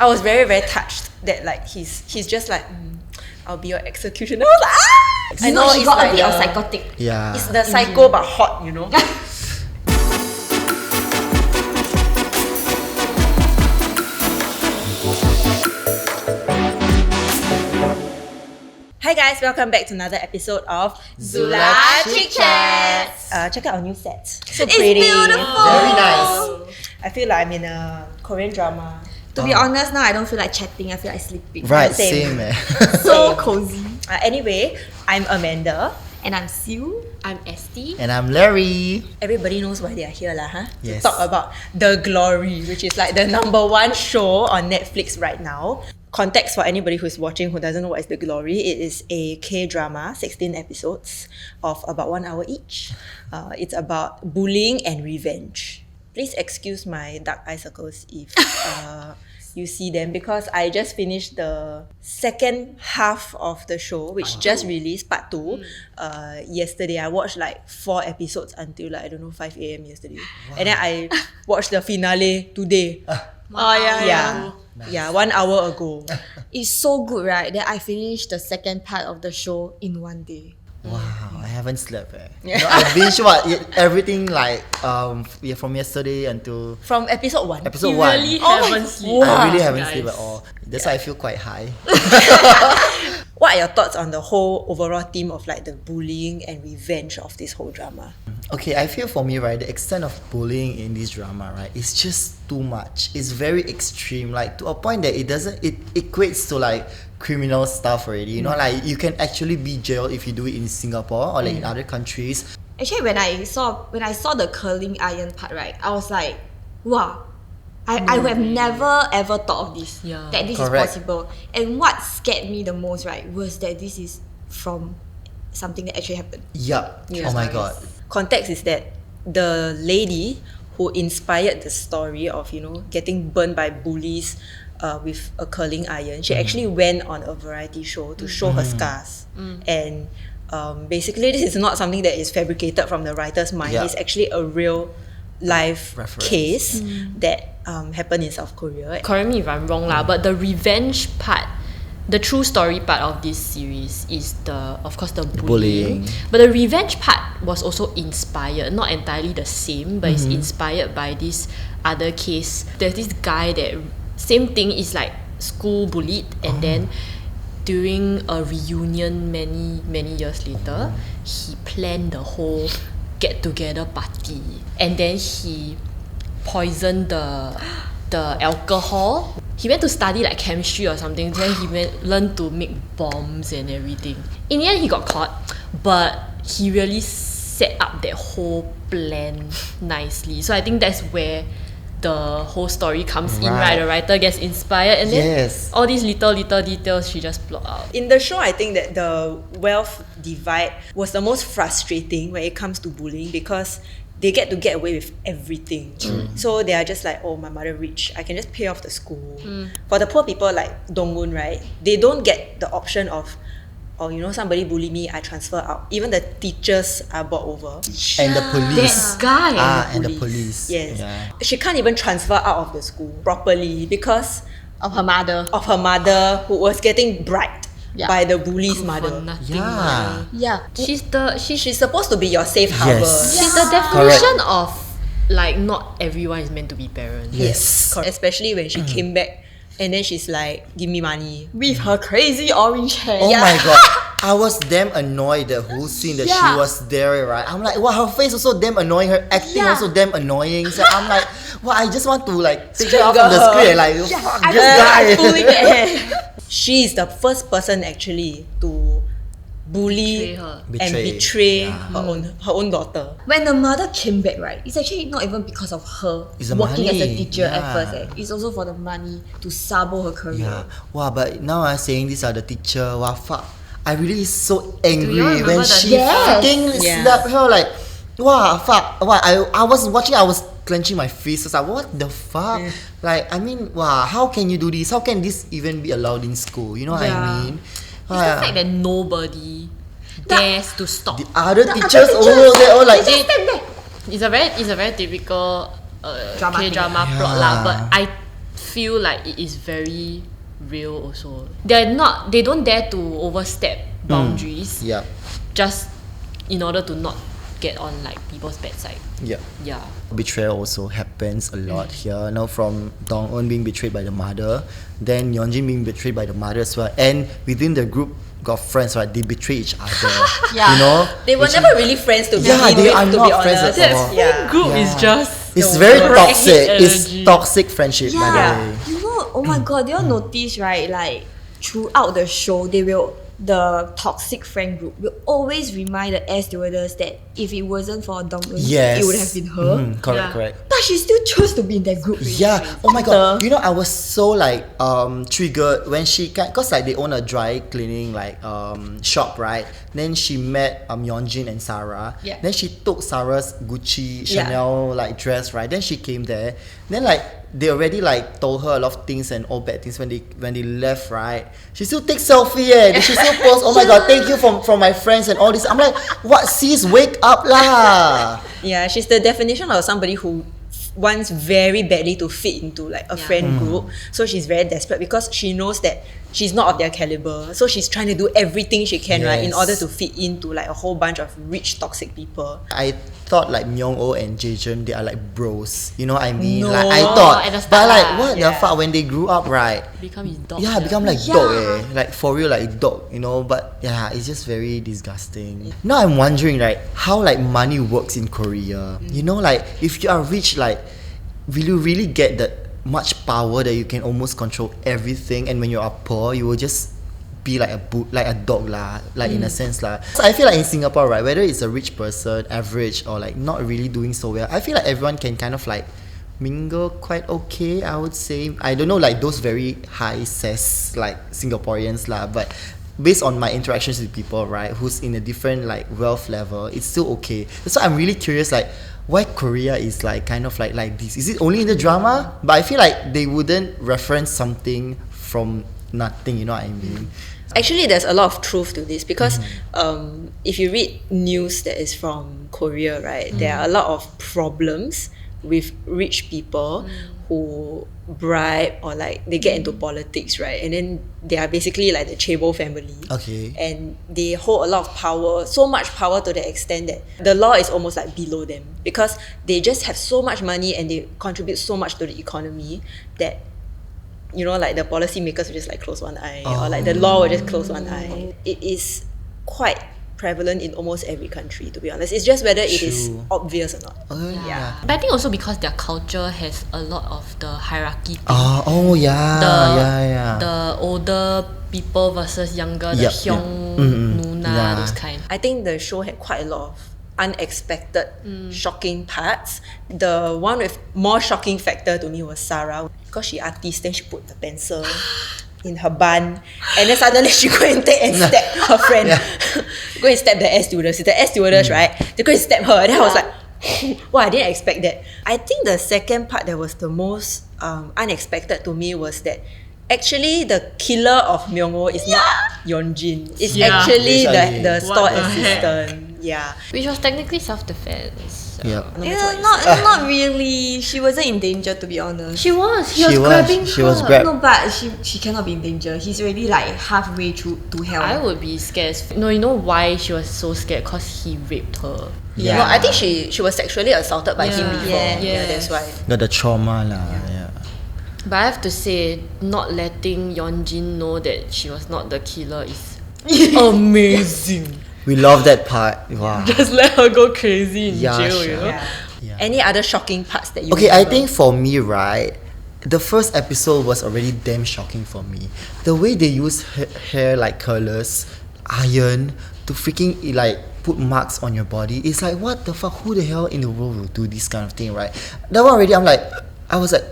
I was very, very touched that like he's just like, I'll be your executioner. I was like, ah! I know she it's got like a bit of psychotic. Yeah. It's the psycho but hot, you know. Hi guys, welcome back to another episode of ZULA ChickChats. Check out our new set. So It's pretty. beautiful. Very nice. I feel like I'm in a Korean drama. To be honest, now I don't feel like chatting. I feel like sleeping. Right, Same. same. So cozy. Anyway, I'm Amanda. And I'm Siu. I'm Esty. And I'm Larry. Everybody knows why they are here lah, huh? Yes. To talk about The Glory, which is like the #1 show on Netflix right now. Context for anybody who's watching who doesn't know what is The Glory, it is a K-drama, 16 episodes of about 1 hour each. It's about bullying and revenge. Please excuse my dark eye circles if you see them, because I just finished the second half of the show, which just released, part 2, yesterday. I watched like 4 episodes until like, I don't know, 5 a.m. yesterday. And then I watched the finale today. Yeah, 1 hour ago. It's so good, right? That I finished the second part of the show in 1 day. Wow, I haven't slept. You know, I binge everything like from yesterday until From episode 1. episode You 1. really haven't slept. I really haven't guys. slept at all. That's why I feel quite high. What are your thoughts on the whole overall theme of like the bullying and revenge of this whole drama? Okay, I feel for me, right, the extent of bullying in this drama, right, is just too much. It's very extreme, like to a point that it equates to like criminal stuff already. You know, like you can actually be jailed if you do it in Singapore or like in other countries. Actually, when I saw the curling iron part, right, I was like, wow. I would have never ever thought of this. Yeah. That this Correct. is possible. And what scared me the most, right, was that this is from something that actually happened. Yup. Yeah. Oh my god. Context is that the lady who inspired the story of, you know, getting burned by bullies with a curling iron, she actually went on a variety show to show her scars. And basically this is not something that is fabricated from the writer's mind. Yeah. It's actually a real life Reference. case that happened in South Korea. Correct me if I'm wrong lah, but the revenge part, the true story part of this series is of course the bullying. But the revenge part was also inspired, not entirely the same, but it's inspired by this other case. There's this guy that same thing is like school bullied, and then during a reunion many years later, he planned the whole get together party, and then he poisoned the alcohol. He went to study like chemistry or something, then he learned to make bombs and everything. In the end he got caught, but he really set up that whole plan nicely. So I think that's where the whole story comes in, right? The writer gets inspired, and then all these little details she just plot out. In the show, I think that the wealth divide was the most frustrating when it comes to bullying, because they get away with everything. So they are just like, oh, my mother rich, I can just pay off the school. For the poor people like Dongwon, right, they don't get the option of, oh, you know, somebody bully me, I transfer out. Even the teachers are bought over. And the police. That guy. And the police. Yes. Yeah. She can't even transfer out of the school properly because Of her mother. of her mother, who was getting bribed by the bully's For mother. nothing. Yeah. Yeah. She's supposed to be your safe harbor. She's the definition of like not everyone is meant to be parents. Yes. Correct. Especially when she came back and then she's like, give me money. With her crazy orange hair. Oh my god. I was damn annoyed the whole scene that she was there, right? I'm like, wow, her face also damn annoying, her acting also damn annoying. So I'm like, well, I just want to like take her out from the screen, like, fuck I this just guy. pulling at her. She is the first person actually to bully Betray her. and betray her own daughter. When the mother came back, right, it's actually not even because of her It's the working as a money. teacher at Yeah. first. It's also for the money to sabo her career. Yeah. Wow, but now I'm saying these are the teacher. Wow, fuck. I really so angry remember when the she fucking slapped her, like, wow, fuck. Wow, I was watching, I was clenching my fist. I was like, what the fuck? Like, I mean, wow, how can you do this? How can this even be allowed in school? You know what I mean? It's the fact that nobody dares to stop. The other teachers, they all like, They just stand there. It's a very typical Drama K-drama thing. plot Yeah. lah. But I feel like it is very real also. They don't dare to overstep boundaries Yeah. just in order to not get on like people's bad side. Yeah. Yeah. Betrayal also happens a lot here. Now from Dong-eun being betrayed by the mother, then Yeonjin being betrayed by the mother as well. And within the group got friends, right? They betray each other. Yeah. You know? They were never really friends to begin Yeah, they with, are to not be friends honest. at all. Yeah. Group is Yeah. just It's the very worst toxic. It's energy. toxic friendship, by the Yeah. way. You know, oh my god, you all notice, right? Like throughout the show, the toxic friend group will always remind the air stewardess that if it wasn't for Dong-eun, Yes. it would have been her. Correct, Yeah. correct. But she still chose to be in that group. Yeah. Oh my god. You know, I was so like triggered when she cause like they own a dry cleaning like shop, right? Then she met Yeonjin and Sarah. Yeah. Then she took Sarah's Gucci Yeah. Chanel like dress, right? Then she came there. Then like they already like told her a lot of things and all bad things when they left, right? She still takes selfie, she still posts, oh my god, thank you from my friends and all this. I'm like, what sis, wake up lah. Yeah, she's the definition of somebody who wants very badly to fit into like a friend group. So she's very desperate because she knows that she's not of their caliber. So she's trying to do everything she can, right, in Yes. order to fit into like a whole bunch of rich toxic people. I thought like Myung-oh and Jaejeon, they are like bros. You know what I mean? No. Like I thought, At the but start like lah. what the Yeah. fuck when they grew up, right? Become his dog. Yeah, become like dog, like for real, like dog. You know, but yeah, it's just very disgusting. Now I'm wondering, right, how like money works in Korea. You know, like if you are rich, like will you really get that much power that you can almost control everything? And when you are poor, you will just be like a dog lah, like in a sense lah. So I feel like in Singapore, right, whether it's a rich person, average, or like not really doing so well, I feel like everyone can kind of like mingle quite okay, I would say. I don't know like those very high cess like Singaporeans lah, but based on my interactions with people, right, who's in a different like wealth level, it's still okay. So I'm really curious, like why Korea is like kind of like this. Is it only in the drama? But I feel like they wouldn't reference something from nothing, you know what I mean? Actually, there's a lot of truth to this because if you read news that is from Korea, right, there are a lot of problems with rich people who bribe or like they get into politics, right, and then they are basically like the chaebol family. Okay. And they hold a lot of power, so much power to the extent that the law is almost like below them because they just have so much money and they contribute so much to the economy that, you know, like the policymakers will just like close one eye or like the law will just close one eye. It is quite prevalent in almost every country, to be honest. It's just whether it is True. obvious or not. Yeah. But I think also because their culture has a lot of the hierarchy thing. Oh yeah. The older people versus younger, the Yep, hyung, nuna, Yeah. those kind. I think the show had quite a lot of unexpected, shocking parts. The one with more shocking factor to me was Sarah, because she artist, then she put the pencil in her bun, and then suddenly she go and take and stab her friend. Go and stab the air stewardess. The air stewardess, right? They go and stab her, and then I was like, wow, I didn't expect that. I think the second part that was the most unexpected to me was that actually the killer of Myung-oh is not Yeonjin. It's Yeah. actually Actually. the store What the heck? assistant. Yeah. Which was technically self-defense. Yeah. Yeah, not really. She wasn't in danger, to be honest. She was. He She was was. grabbing She her. was grabbed. No, but she cannot be in danger. He's already like halfway through to hell. I would be scared. No, you know why she was so scared? Because he raped her. Yeah. Well, I think she was sexually assaulted by him Yeah. before. Yeah. Yeah, that's why. Got the trauma lah. Yeah. But I have to say, not letting Yeonjin know that she was not the killer is amazing. We love that part. Wow. Just let her go crazy in Yeah, jail, sure. you know? Yeah. Any other shocking parts that you Okay, I remember? think for me, right, the first episode was already damn shocking for me. The way they use hair like curlers, iron, to freaking like put marks on your body. It's like, what the fuck? Who the hell in the world will do this kind of thing, right? That one already, I was like,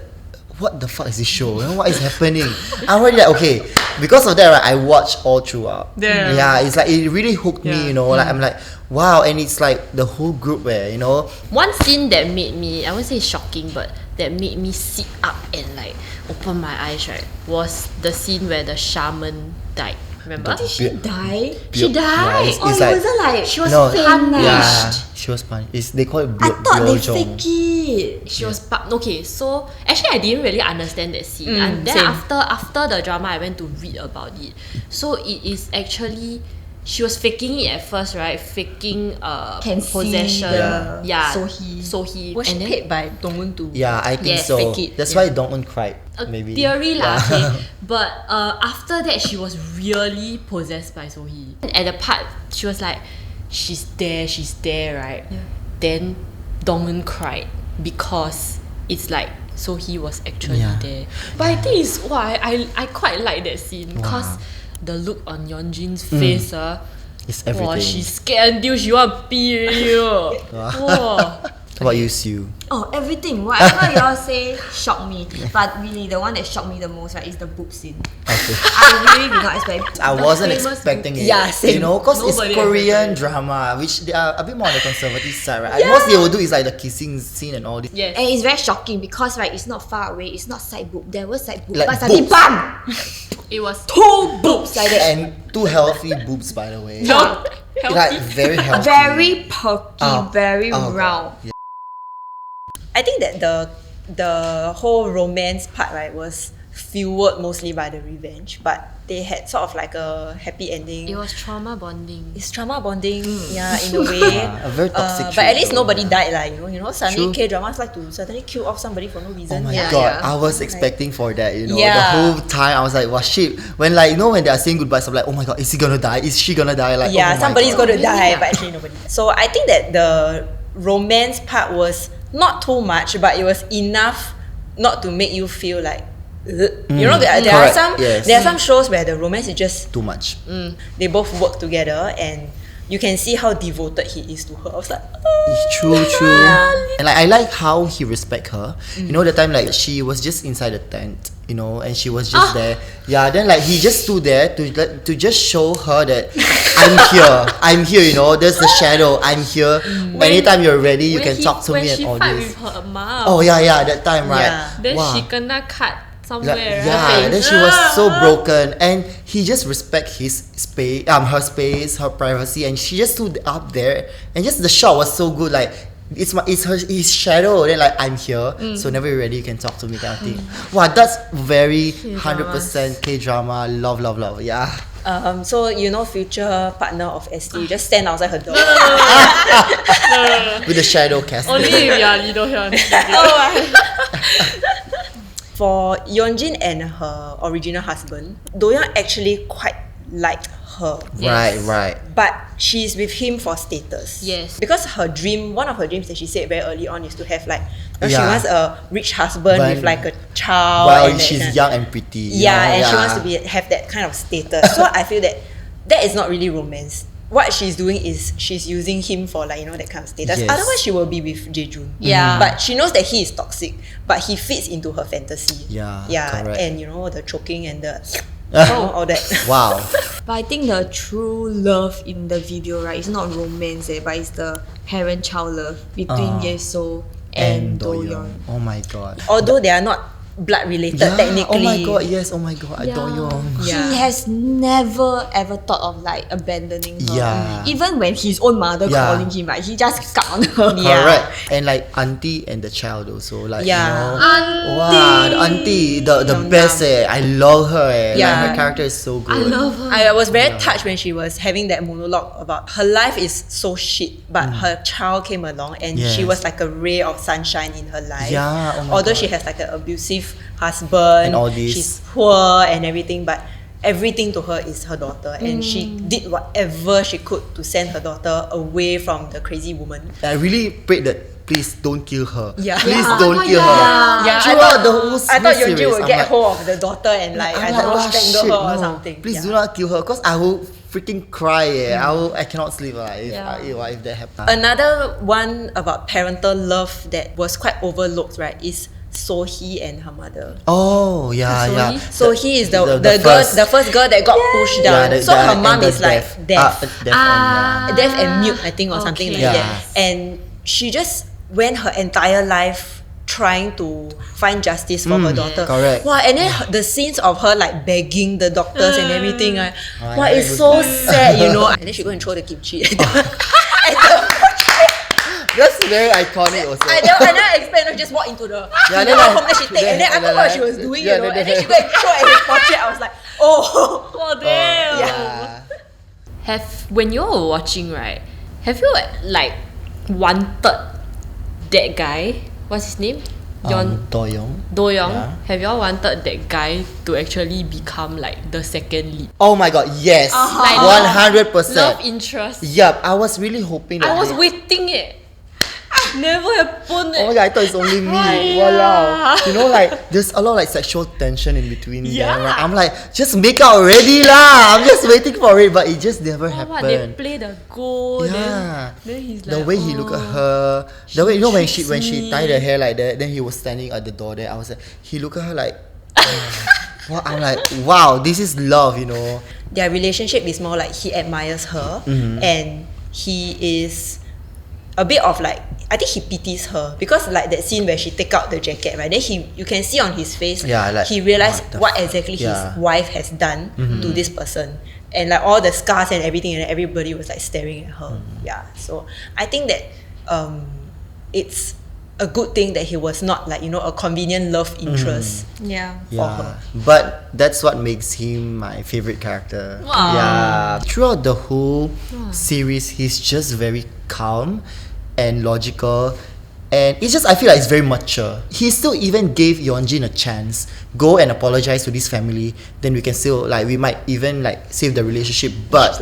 what the fuck is this show? You know, what is happening? I'm already like, okay. Because of that, right, I watched all throughout. Yeah. Yeah, it's like, it really hooked me, Yeah. you know. Like, I'm like, wow. And it's like the whole group where, you know, One scene that made me, I won't say shocking, but that made me sit up and like open my eyes, right, was the scene where the shaman died. Remember? Did she die? She died. it's Oh, it like- wasn't like She was No, punished. Yeah, she was punished. They call it I thought they byojong. fake it. She was okay. So actually, I didn't really understand that scene, and then same. after the drama, I went to read about it. So it is actually she was faking it at first, right? Faking Can see possession. the Yeah. Sohee. Sohee. Was she And then paid by Dongwon to? Yeah, I think Yes, so. fake it. That's Yeah. why Dong-eun cried. Maybe. theory lah, Yeah. okay. But after that, she was really possessed by Sohee. And at the part, she was like, she's there, right? Yeah. Then Dongwon cried because it's like Sohee was actually Yeah. there. But I think it's I quite like that scene because the look on Yeonjin's face, It's everything. wow, she's scared until she want pee already. Wow. How about you, Sue? Oh, everything. Whatever y'all say shocked me. But really, the one that shocked me the most, right, is the boob scene. Okay. I really did not expect. I The wasn't famous expecting it. Yeah, same. You know, because it's Nobody Korean expected drama, which they are a bit more on the conservative side, right? Most they will do is like the kissing scene and all this. Yes. And it's very shocking because right, it's not far away. It's not side boob. There was side boob, Like but suddenly boobs. bam, It was two boobs like that. And two healthy boobs, by the way. not Like healthy. very healthy. Very perky, Oh. very Oh, round. God. Yeah. I think that the whole romance part, right, was fueled mostly by the revenge, but they had sort of like a happy ending. It was trauma bonding. It's trauma bonding, yeah, in a way. A very toxic but at trait least though, nobody yeah. died, like, you know. Suddenly True. K-dramas like to suddenly kill off somebody for no Oh reason. my yeah. god, yeah. I was expecting for that, you know. Yeah. The whole time I was like, wow, shit. When like, you know, when they are saying goodbyes, I'm like, oh my god, is he gonna die? Is she gonna die? Like, Yeah, oh my somebody's god. going to die, Yeah. but actually nobody. So I think that the romance part was not too much, but it was enough not to make you feel like, ugh. You know, there are Correct, some yes. there are some shows where the romance is just Too much. they both work together and you can see how devoted he is to her. I was like, It's true. And like I like how he respect her. You know, the time like she was just inside the tent, you know, and she was just there. Yeah, then like he just stood there to just show her that I'm here, you know, there's the shadow, I'm here. Anytime you're ready, you can talk to me and all When this. she fight with her mom. Oh yeah, that time, right? Yeah. Then Wow. she kena cut somewhere, Like, right? yeah, then she was so broken, and he just respect his space, her space, her privacy, and she just stood up there, and just the shot was so good. Like it's his shadow. Then like I'm here, so whenever you're ready, you can talk to me, kind of thing. Wow, that's very 100% K drama. Love. Yeah. so you know, future partner of ST, you just stand outside her door. With the shadow cast. Only if you are Lee Do-hyun. For Yeonjin and her original husband, Do-young actually quite liked her. Yes. Right. But she's with him for status. Yes. Because one of her dreams that she said very early on is to have like, she Yeah. wants a rich husband But- with like a child. While and that she's kind- young and pretty. you Yeah, know? and she wants to have that kind of status. So I feel that is not really romance. What she's doing is she's using him for like, you know, that kind of status. Yes. Otherwise she will be with Jaejoon. Yeah. But she knows that he is toxic, but he fits into her fantasy. Yeah, Yeah. correct. And you know, the choking and the all that. Wow. But I think the true love in the video, right, is not romance, but it's the parent-child love between Yeso and Do-young. Oh my god. Although they are not blood related technically. Oh my god, yes, oh my god, Do-young. Yeah. He has never ever thought of like abandoning her. Yeah. Even when his own mother Yeah. calling him, right, he just cut on her. Yeah. Correct. And like auntie and the child also, like Yeah. you know, wow, the auntie, the best. I love her. Like, Yeah. her character is so good. I love her. I was very touched when she was having that monologue about her life is so shit, but her child came along and she Yes. was like a ray of sunshine in her life. Yeah, oh my Although God. she has like an abusive husband, And all this. she's poor and everything, but everything to her is her daughter, and she did whatever she could to send her daughter away from the crazy woman. I really prayed that please don't kill her. Yeah. Please Yeah. don't kill her. Yeah, Throughout the whole I thought series, Yeonju would I'm get like, hold of the daughter and like I I'm don't know, like, strangle shit, her or no. something. Please Yeah. do not kill her, cause I will freaking cry. I cannot sleep if that happens. Another one about parental love that was quite overlooked, right, is Sohee and her mother. Oh yeah. So he is the first- first girl that got pushed down. Yeah, so her mom and the is like deaf, deaf deaf and mute, I think, or something like Okay. that. And she just went her entire life trying to find justice for her daughter. correct. Wow, and then the scenes of her like begging the doctors and everything. Wow, yeah, it's it so was- sad, you know. And then she go and throw the kimchi. That's very iconic also. I never expect her to just walk into the Yeah, home, then she take, and then I forgot what she was doing, yeah, you know. then- And then she go and throw at his portrait. I was like, oh. Oh damn. Yeah. When you were watching, right, have you like wanted that guy? What's his name? Doyoung. Do-young. Yeah. Have you all wanted that guy to actually become like the second lead? Oh my god, yes. Like 100%. Love interest. Yup, I was really hoping that I was they- waiting it. Never happened. Oh my god, I thought it's only me. Walao. You know, like there's a lot of like sexual tension in between them. Right? I'm like, just make out already lah. I'm just waiting for it, but it just never What, they happened. play the goal. Yeah. Then he's like, The way he look at her, the way, you know, when she tied her hair like that, then he was standing at the door there. I was like, he look at her like, wow. I'm like, wow, this is love, you know. Their relationship is more like he admires her and he is a bit of like, I think he pities her because like that scene where she take out the jacket, right? Then you can see on his face, Yeah, like, he realized what the what exactly yeah. his wife has done to this person, and like all the scars and everything, and everybody was like staring at her. Yeah, so I think that it's a good thing that he was not like, you know, a convenient love interest. Yeah. Yeah, but that's what makes him my favorite character. Wow. Yeah, throughout the whole series, he's just very calm and logical, and it's just, I feel like it's very mature. He still even gave Yeonjin a chance. Go and apologize to this family, then we can still like, we might even like save the relationship. But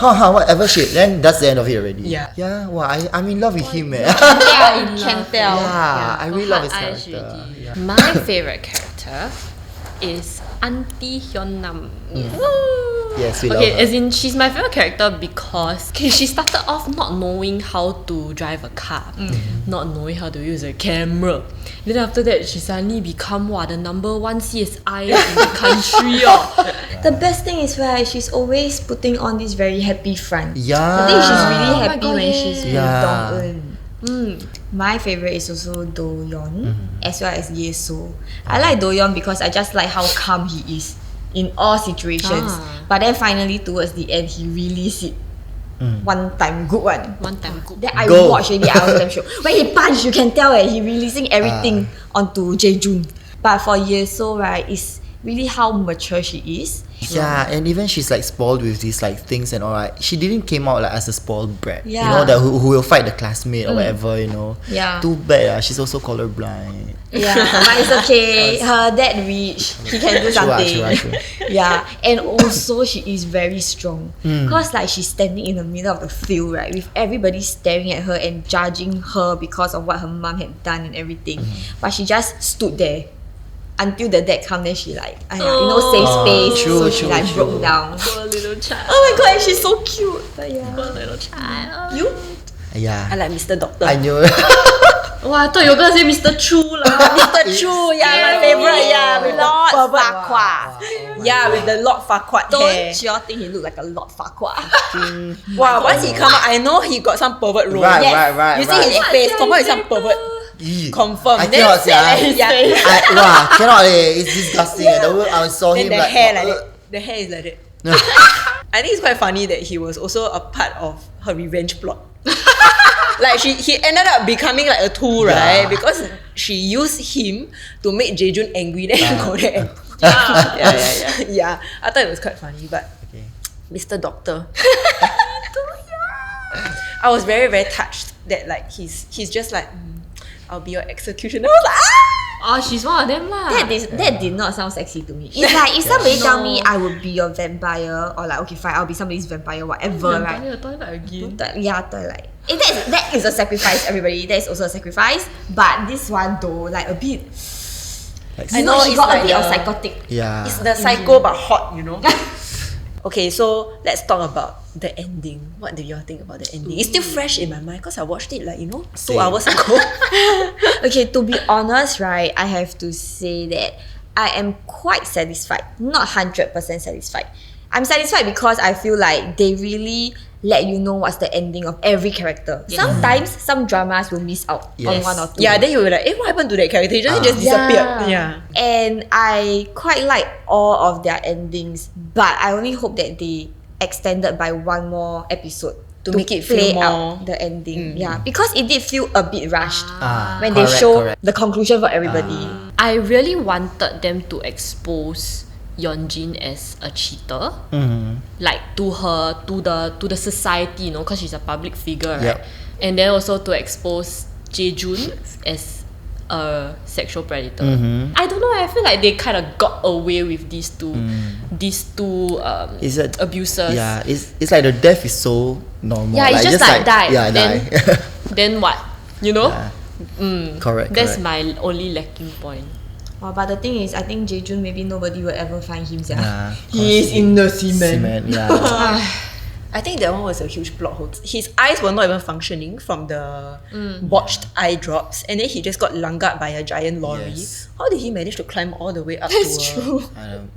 whatever shit, then that's the end of it already. Yeah. Yeah. Wow, I'm in love with him, man. Yeah, you can tell. Yeah, I really love his Hard eyes character. already. Yeah. My favorite character is Auntie Hyun-nam. Yes, we love Okay, her. as in she's my favorite character because she started off not knowing how to drive a car, not knowing how to use a camera. Then after that, she suddenly become the number one CSI in the country. The best thing is right, she's always putting on this very happy front. Yeah. I think she's really my happy God, when she's with yeah. Dong-eun. My favorite is also Do-yeon, as well as Ye-so. I like Do-yeon because I just like how calm he is in all situations. But then finally towards the end, he released it. One time, good one. One time good. Then I Go. watched already, I was damn sure. When he punched, you can tell he releasing everything onto Jae-jun. But for Ye-so, right, it's really how mature she is. Yeah, and even she's like spoiled with these like things and all right. She didn't came out like as a spoiled brat. You Yeah. know, that who will fight the classmate or whatever, you know. Yeah. Too bad, she's also colorblind. Yeah, but it's okay. Her dad rich. He can do something. True. Yeah, and also she is very strong. Cause like she's standing in the middle of the field, right, with everybody staring at her and judging her because of what her mom had done and everything. But she just stood there until the dad come. Then she like, save space. True, so she true, like true. broke down. Poor little child. Oh my god, and she's so cute. But yeah. Poor little child. You? Yeah. I like Mr. Doctor. I knew. Wow, I thought you were gonna say Mr. Chu lah. Mr. Chu, yeah, my favorite, yeah, with the Lord pervert. Farquaad. Yeah, with the Lord Farquaad hair. Don't y'all think he look like a Lord Farquaad? Wow, once he come out, I know he got some pervert role. Right, Yes. right. You see his face, confirm is some pervert. Yee. Confirm. I Then cannot sad say. like his face. Cannot. It's disgusting. The way I saw Then him the like. hair like that. The hair is like that. I think it's quite funny that he was also a part of her revenge plot. Like he ended up becoming like a tool, right? Yeah. Because she used him to make Jae-jun angry. Then he go there and yeah. I thought it was quite funny, but Okay. Mr. Doctor. I was very, very touched that like he's just like, I'll be your executioner. I was like, Oh, she's one of them lah. That did not sound sexy to me. It's like if somebody tell me I would be your vampire, or like okay fine, I'll be somebody's vampire, whatever, right? Again. Like that is a sacrifice, everybody. That is also a sacrifice. But this one though, like a bit. Like, I know she it's got like a bit of the- psychotic. yeah. it's the psycho but hot, you know. Okay, so let's talk about the ending. What do y'all think about the ending? It's still fresh in my mind because I watched it like, 2 Same. hours ago. Okay, to be honest, right, I have to say that I am quite satisfied. Not 100% satisfied. I'm satisfied because I feel like they really let you know what's the ending of every character. Sometimes some dramas will miss out on Yes. one or two. Yeah, then you were like, what happened to that character? He just disappeared. Yeah. And I quite like all of their endings, but I only hope that they extended by one more episode To make it feel play more- out the ending. Yeah, because it did feel a bit rushed when correct, they show correct. the conclusion for everybody. I really wanted them to expose Yeonjin as a cheater, like to the society, because she's a public figure, right? Yep. And then also to expose Jae-jun as a sexual predator. I don't know. I feel like they kind of got away with these two Is it abusers. Yeah, it's like the death is so normal. Yeah, it's just like die. Yeah, Then- die. Then what? You know? Yeah. Correct. That's correct. my only lacking point. But the thing is, I think Jae-jun, maybe nobody will ever find him. Yeah, He is in the cement. Yeah. I think that one was a huge plot hole. His eyes were not even functioning from the botched eye drops, and then he just got langat by a giant lorry. Yes. How did he manage to climb all the way up That's to true.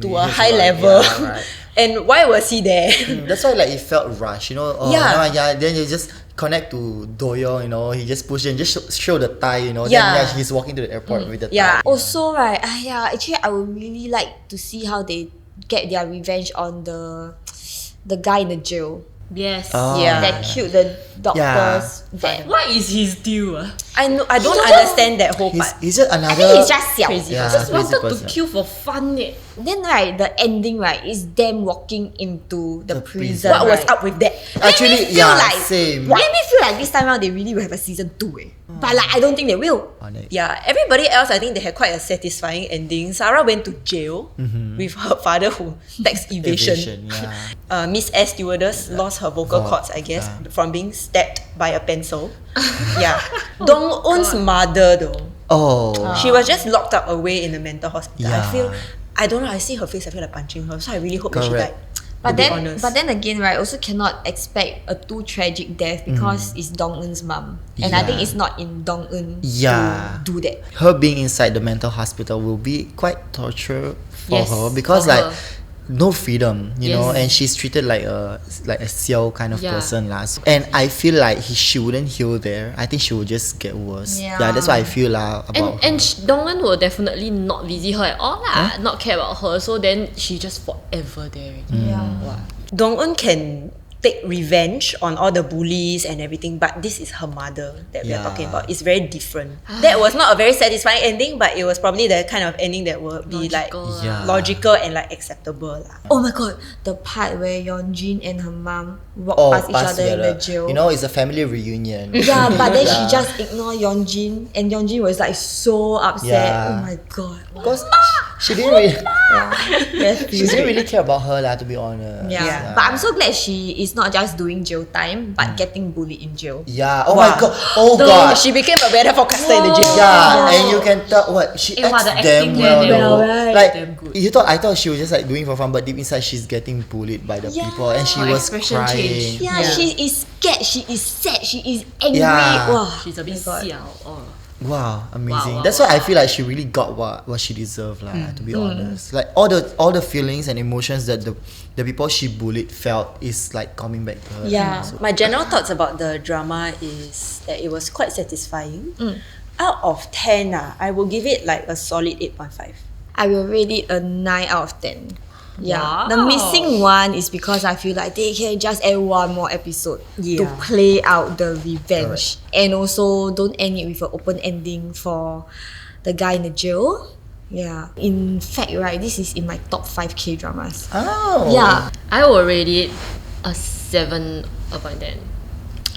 to a high level? Yeah, right. And why was he there? That's why like it felt rushed, Yeah. Then you just connect to Doyo, he just push and just show the thigh, Yeah. Then he's walking to the airport with the Yeah. thigh. Also, right, actually, I would really like to see how they get their revenge on the guy in the jail. Yes. Oh. Yeah. That killed the doctor's dad. What is his deal? I don't understand that whole part. He's just another. I think it's just xiao. Crazy. Yeah, Just crazy wanted person. to kill for fun. Then right, the ending right is them walking into the The prison. prison. What was right? up with that? Actually, Made me feel yeah, like, same. Made me feel like this time around they really will have a season 2 But like I don't think they will. On it. Yeah, everybody else, I think they had quite a satisfying ending. Sarah went to jail with her father who tax evasion. Evasion, yeah. Miss S stewardess lost her vocal cords, I guess, from being stabbed by a pencil. Yeah. Dong-eun's mother though, Oh. she was just locked up away in a mental hospital. Yeah. I don't know, I see her face, I feel like punching her. So I really hope that she Correct. died. But to be then, honest. but then again, right, also cannot expect a too tragic death because it's Dong-eun's mum, and I think Yeah. it's not in Dong-eun Yeah. to do that. Her being inside the mental hospital will be quite torture for Yes, her because for like her. no freedom, Yes. and she's treated like a xiao kind of Yeah. person lah. And I feel like she wouldn't heal there. I think she would just get worse. Yeah. Yeah, that's what I feel lah about. And Dongwon will definitely not visit her at all lah, not care about her. So then she just forever there. Yeah. Wow. Dong-eun can take revenge on all the bullies and everything, but this is her mother that we are Yeah. talking about. It's very different. That was not a very satisfying ending, but it was probably the kind of ending that will be Logical, like Yeah. logical and like acceptable lah. Oh my god, the part where Yeonjin and her mum walk Oh, past each pass other in the together. jail. It's a family reunion. Yeah, but then she Yeah. just ignored Yeonjin, and Yeonjin was like so upset. Yeah. Oh my god. Because she didn't really, Yes, she didn't really care about her lah. To be honest. Yeah. But I'm so glad she is not just doing jail time, but getting bullied in jail. Yeah. Oh Wow. my god. Oh god. She became a better forecaster in the jail. Yeah, and you can tell what she Eh, wow, acts the damn acting there, well. damn though. well, right? Like Damn good. I thought she was just like doing for fun, but deep inside she's getting bullied by the people, and she Her was expression crying. changed. Yeah, Yeah. she is scared, she is sad, she is angry. Yeah. Wow. She's a bit my God. siao. Oh. Wow, amazing. Wow, That's why I feel like she really got what she deserved, lah. To be honest, like all the feelings and emotions that the people she bullied felt is like coming back to her. Yeah. So, My general thoughts about the drama is that it was quite satisfying. Out of 10, I will give it like a solid 8.5. I will rate it a 9 out of 10. Yeah. Wow. The missing one is because I feel like they can just add one more episode to Yeah. play out the revenge. And also don't end it with an open ending for the guy in the jail. Yeah. In fact, right, this is in my top 5 K-dramas. oh. Yeah. I will rate it a 7 upon 10.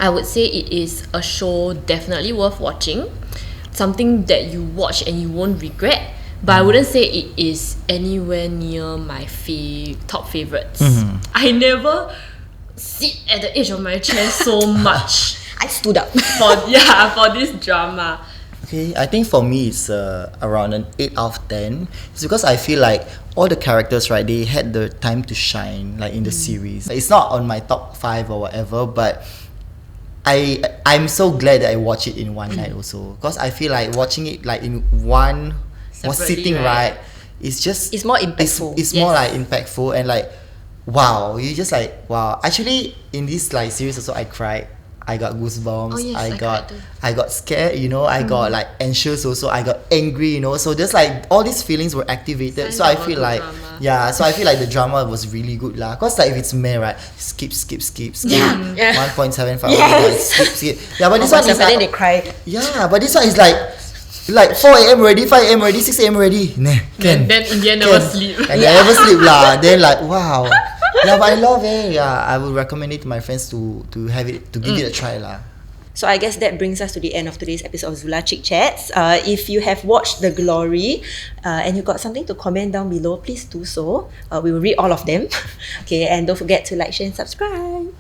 I would say it is a show definitely worth watching. Something that you watch and you won't regret. But I wouldn't say it is anywhere near my top favorites. I never sit at the edge of my chair so much I stood up. for this drama. Okay, I think for me it's around an 8 out of 10. It's because I feel like all the characters, right, they had the time to shine, like in the series. It's not on my top 5 or whatever, but I'm so glad that I watched it in one night also. Because I feel like watching it like in one Separately, sitting, right? right, it's just It's more impactful. It's more Yes. like impactful, and like wow, you just like wow. Actually, in this like series also, I cried. I got goosebumps. Oh, yes, I cried too. I got scared. You know, I got like anxious also. I got angry. You know, so just like all these feelings were activated. Signs So I of a feel good like drama. so I feel like the drama was really good lah. Cause like if it's meh, right, skip. Yeah. 1.75. Yes. Skip. Yeah, but this one is But then like they cry. yeah, but this one is like 4 a.m. ready, 5 a.m. ready, 6 a.m. ready. Nah, can. Then in the end, Can. never sleep. And they never sleep lah. Then like wow. Yeah, but I love it. Yeah, I would recommend it to my friends to have it to give it a try lah. So I guess that brings us to the end of today's episode of ZULA ChickChats. If you have watched The Glory and you got something to comment down below, please do so. We will read all of them. Okay, and don't forget to like, share, and subscribe.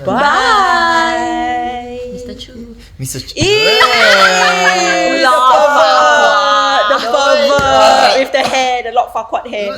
Bye. Mr. Chu. Mr. Ch- The pervert with the hair, the Lok Farquaad hair.